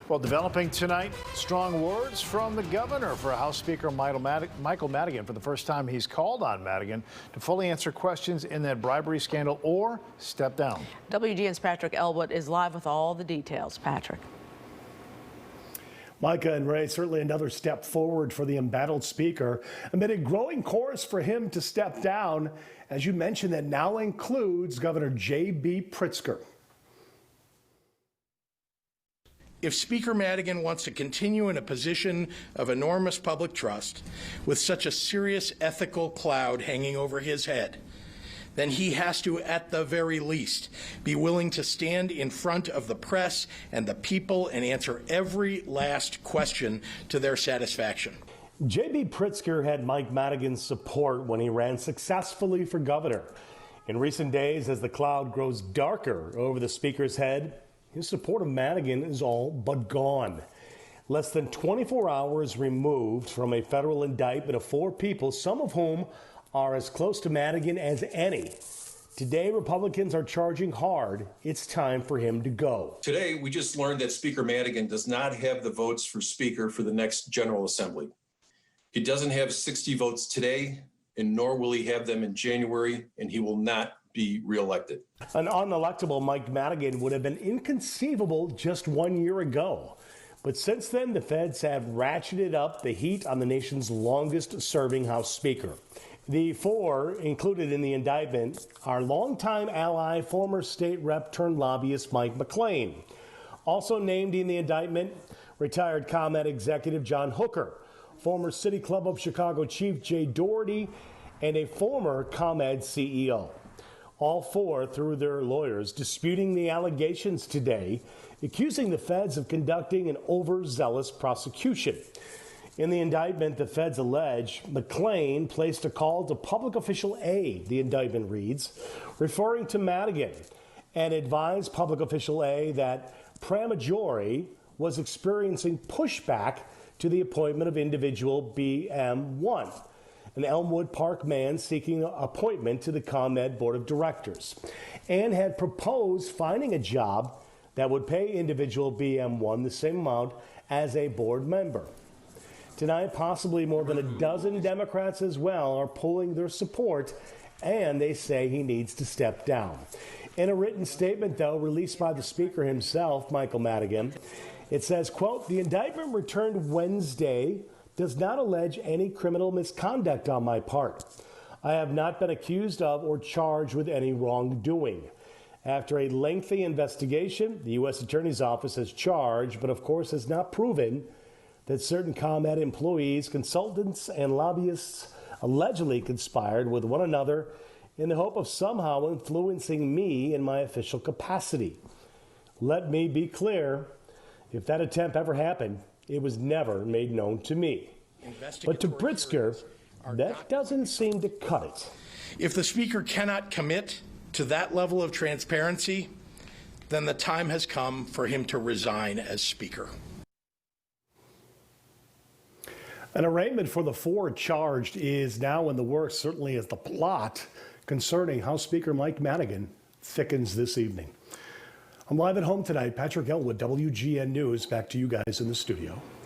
Well, developing tonight, strong words from the governor for House Speaker Michael Madigan. For the first time, he's called on Madigan to fully answer questions in that bribery scandal or step down. WGN's Patrick Elwood is live with all the details. Patrick. Micah and Ray, certainly another step forward for the embattled speaker amid a growing chorus for him to step down. As you mentioned, that now includes Governor J.B. Pritzker. If Speaker Madigan wants to continue in a position of enormous public trust with such a serious ethical cloud hanging over his head, then he has to, at the very least, be willing to stand in front of the press and the people and answer every last question to their satisfaction. J.B. Pritzker had Mike Madigan's support when he ran successfully for governor. In recent days, as the cloud grows darker over the speaker's head, his support of Madigan is all but gone. Less than 24 hours removed from a federal indictment of 4 people, some of whom are as close to Madigan as any. Today, Republicans are charging hard. It's time for him to go. Today, we just learned that Speaker Madigan does not have the votes for Speaker for the next General Assembly. He doesn't have 60 votes today, and nor will he have them in January, and he will not be reelected. An unelectable Mike Madigan would have been inconceivable just 1 year ago. But since then, the feds have ratcheted up the heat on the nation's longest-serving House Speaker. The 4 included in the indictment are longtime ally, former state rep turned lobbyist Mike McClain. Also named in the indictment, retired ComEd executive John Hooker, former City Club of Chicago chief Jay Doherty, and a former ComEd CEO. All 4, through their lawyers, disputing the allegations today, accusing the feds of conducting an overzealous prosecution. In the indictment, the feds allege McClain placed a call to public official A, the indictment reads, referring to Madigan, and advised public official A that Pramaggiore was experiencing pushback to the appointment of individual BM1, an Elmwood Park man seeking appointment to the ComEd Board of Directors, and had proposed finding a job that would pay individual BM1 the same amount as a board member. Tonight, possibly more than a dozen Democrats as well are pulling their support, and they say he needs to step down. In a written statement, though, released by the Speaker himself, Michael Madigan, it says, quote, "The indictment returned Wednesday does not allege any criminal misconduct on my part. I have not been accused of or charged with any wrongdoing. After a lengthy investigation, the U.S. Attorney's Office has charged, but of course has not proven, that certain ComEd employees, consultants, and lobbyists allegedly conspired with one another in the hope of somehow influencing me in my official capacity. Let me be clear, if that attempt ever happened, it was never made known to me." But to Pritzker, that doesn't seem to cut it. If the Speaker cannot commit to that level of transparency, then the time has come for him to resign as Speaker. An arraignment for the 4 charged is now in the works, certainly as the plot concerning House Speaker Mike Madigan thickens this evening. I'm live at home tonight. Patrick Elwood, WGN News. Back to you guys in the studio.